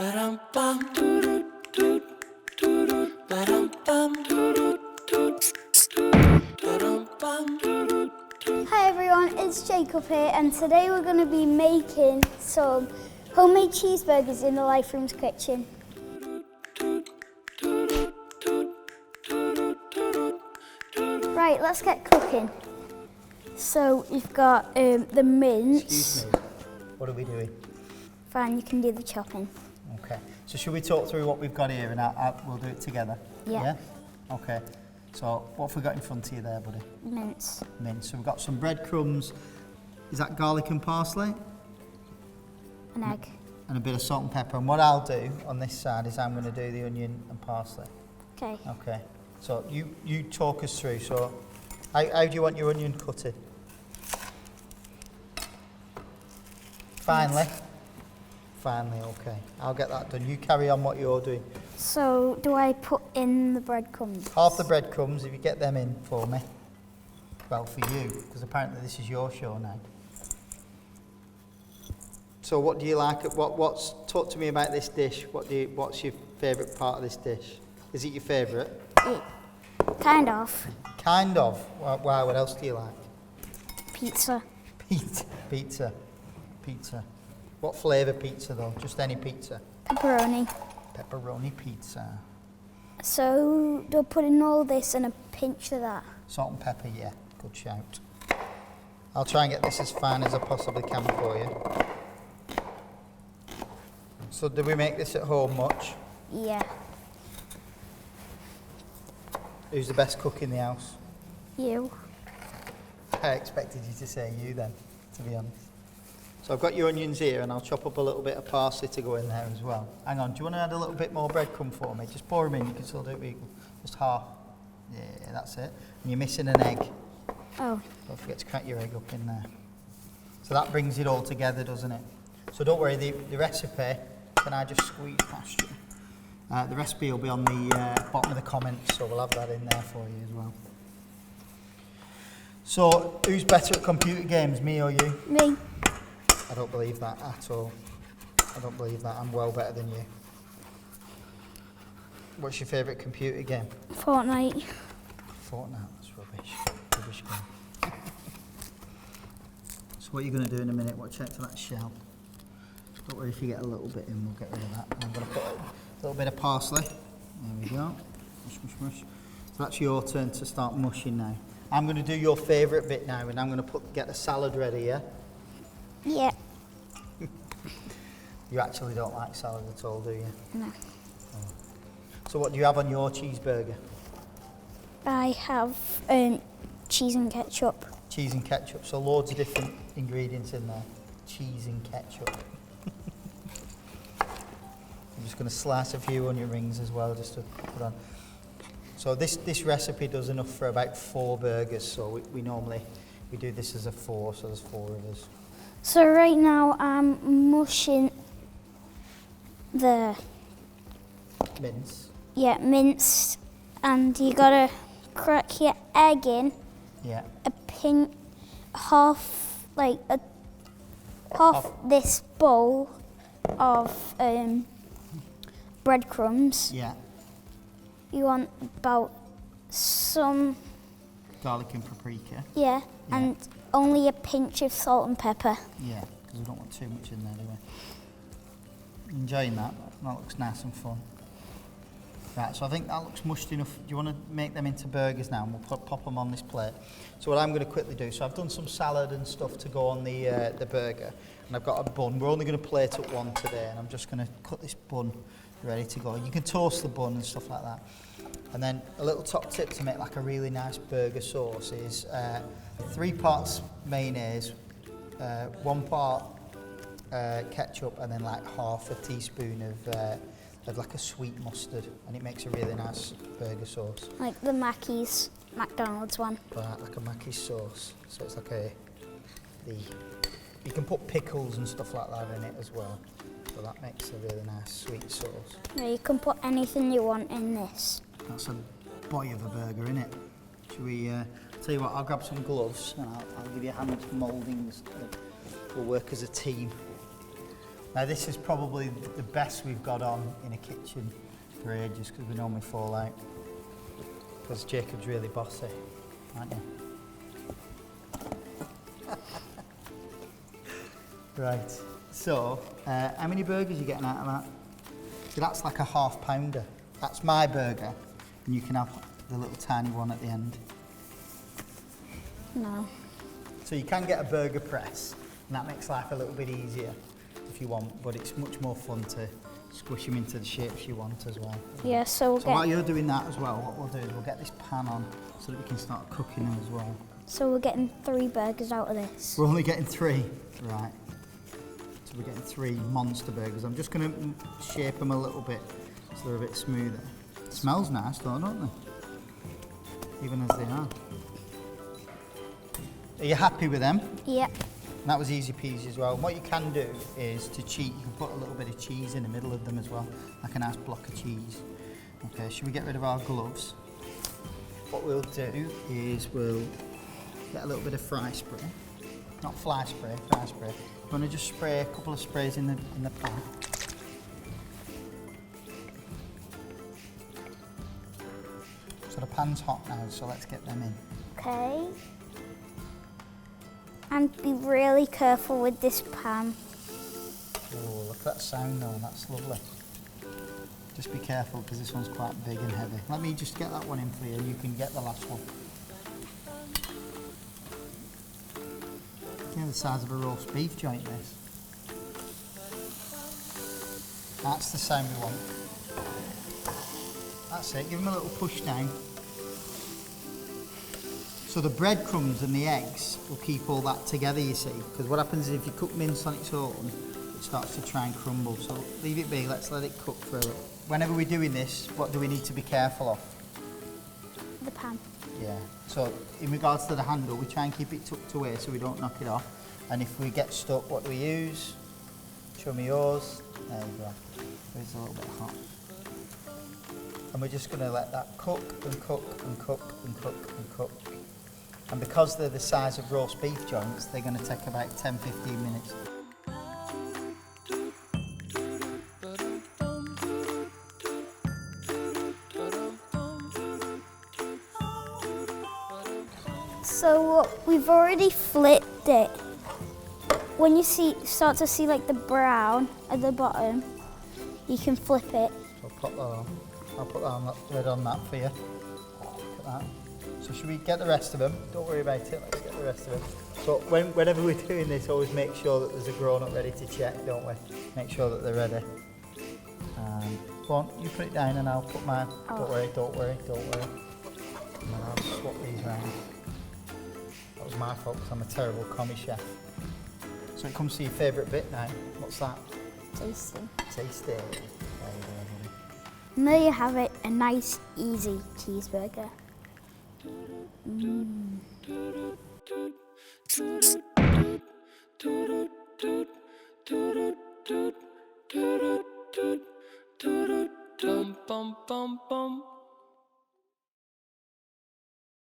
Hi everyone, it's Jacob here, and today we're going to be making some homemade cheeseburgers in the Life Room's kitchen. Right, let's get cooking. So we've got the mince. Excuse me, what are we doing? Fine, you can do the chopping. Okay, so should we talk through what we've got here and we'll do it together? Yeah. Okay, so what have we got in front of you there, buddy? Mince. Mince. So we've got some breadcrumbs. Is that garlic and parsley? An egg. And a bit of salt and pepper. And what I'll do on this side is I'm going to do the onion and parsley. Okay. Okay, so you talk us through. So how do you want your onion cutted? Finely? Finely, okay. I'll get that done. You carry on what you're doing. So, do I put in the breadcrumbs? Half the breadcrumbs, if you get them in for me. Well, for you, because apparently this is your show now. So what do you like? Talk to me about this dish. What's your favourite part of this dish? Is it your favourite? Kind of. Kind of. Why? What else do you like? Pizza. Pizza. What flavour pizza though? Just any pizza? Pepperoni. Pepperoni pizza. So, do I put in all this and a pinch of that? Salt and pepper, yeah. Good shout. I'll try and get this as fine as I possibly can for you. So, do we make this at home much? Yeah. Who's the best cook in the house? You. I expected you to say you then, to be honest. So I've got your onions here and I'll chop up a little bit of parsley to go in there as well. Hang on, do you want to add a little bit more breadcrumb for me? Just pour them in, you can still do it with equal. Just half. Yeah, that's it. And you're missing an egg. Oh. Don't forget to crack your egg up in there. So that brings it all together, doesn't it? So don't worry, the recipe, can I just squeeze past you? The recipe will be on the bottom of the comments, so we'll have that in there for you as well. So, who's better at computer games, me or you? Me. I don't believe that at all. I don't believe that. I'm well better than you. What's your favourite computer game? Fortnite. Fortnite, that's rubbish. Rubbish game. So what are you going to do in a minute? Watch out for that shell. Don't worry if you get a little bit in, we'll get rid of that. And I'm going to put a little bit of parsley. There we go. Mush, mush, mush. So that's your turn to start mushing now. I'm going to do your favourite bit now, and I'm going to get the salad ready, yeah? Yeah. You actually don't like salad at all, do you? No. Oh. So what do you have on your cheeseburger? I have cheese and ketchup. Cheese and ketchup, so loads of different ingredients in there. Cheese and ketchup. I'm just going to slice a few onion rings as well, just to put on. So this recipe does enough for about 4 burgers, so we normally do this as a 4, so there's 4 of us. So right now I'm mushing the Mince. Yeah, mince, and you gotta crack your egg in. Yeah. Half this bowl of breadcrumbs. Yeah. You want about some Garlic and paprika. yeah, and only a pinch of salt and pepper. Yeah, because we don't want too much in there, do we? Enjoying that? That looks nice and fun. Right, so I think that looks mushed enough. Do you want to make them into burgers now? And we'll pop them on this plate. So what I'm going to quickly do, so I've done some salad and stuff to go on the burger, and I've got a bun. We're only going to plate up one today, and I'm just going to cut this bun ready to go. You can toast the bun and stuff like that. And then a little top tip to make like a really nice burger sauce is 3 parts mayonnaise, 1 part ketchup, and then like half a teaspoon of like a sweet mustard, and it makes a really nice burger sauce. Like the McDonald's one. Right, like a Mackey's sauce. So it's like you can put pickles and stuff like that in it as well. So that makes a really nice sweet sauce. Yeah, you can put anything you want in this. That's a boy of a burger, isn't it? Should we, tell you what, I'll grab some gloves and I'll give you a hand moulding. We'll work as a team. Now this is probably the best we've got on in a kitchen for ages because we normally fall out. Because Jacob's really bossy, aren't you? Right, so how many burgers are you getting out of that? So that's like a half pounder. That's my burger, and you can have the little tiny one at the end. No. So you can get a burger press, and that makes life a little bit easier if you want, but it's much more fun to squish them into the shapes you want as well. Yeah, so While you're doing that as well, what we'll do is we'll get this pan on so that we can start cooking them as well. So we're getting 3 burgers out of this. We're only getting 3, right. So we're getting 3 monster burgers. I'm just going to shape them a little bit so they're a bit smoother. It smells nice though, don't they? Even as they are. Are you happy with them? Yep. And that was easy peasy as well. And what you can do is to cheat, you can put a little bit of cheese in the middle of them as well, like a nice block of cheese. Okay, should we get rid of our gloves? What we'll do is we'll get a little bit of fry spray. Not fly spray, fry spray. We're going to just spray a couple of sprays in the pan. So the pan's hot now, so let's get them in. Okay. And be really careful with this pan. Oh, look at that sound though, that's lovely. Just be careful because this one's quite big and heavy. Let me just get that one in for you, you can get the last one. Yeah, the size of a roast beef joint, this. That's the sound we want. That's it, give them a little push down. So the breadcrumbs and the eggs will keep all that together, you see, because what happens is if you cook mince on its own, it starts to try and crumble. So leave it be, let's let it cook for a little. Whenever we're doing this, what do we need to be careful of? The pan. Yeah, so in regards to the handle, we try and keep it tucked away so we don't knock it off. And if we get stuck, what do we use? Show me yours. There you go. It's a little bit hot. And we're just going to let that cook and cook and cook and cook and cook. And because they're the size of roast beef joints, they're going to take about 10-15 minutes. So we've already flipped it. When you start to see like the brown at the bottom, you can flip it. So pop that on. I'll put that on, that lid on that for you. Look at that. So should we get the rest of them? Don't worry about it, let's get the rest of them. So whenever we're doing this, always make sure that there's a grown-up ready to check, don't we? Make sure that they're ready. Go on, you put it down and I'll put mine. Oh. Don't worry, don't worry, don't worry. And then I'll swap these round. That was my fault because I'm a terrible commie chef. So it comes to your favourite bit now. What's that? Tasty. Tasty. There you go. And there you have it, a nice, easy cheeseburger. Bum bum bum bum.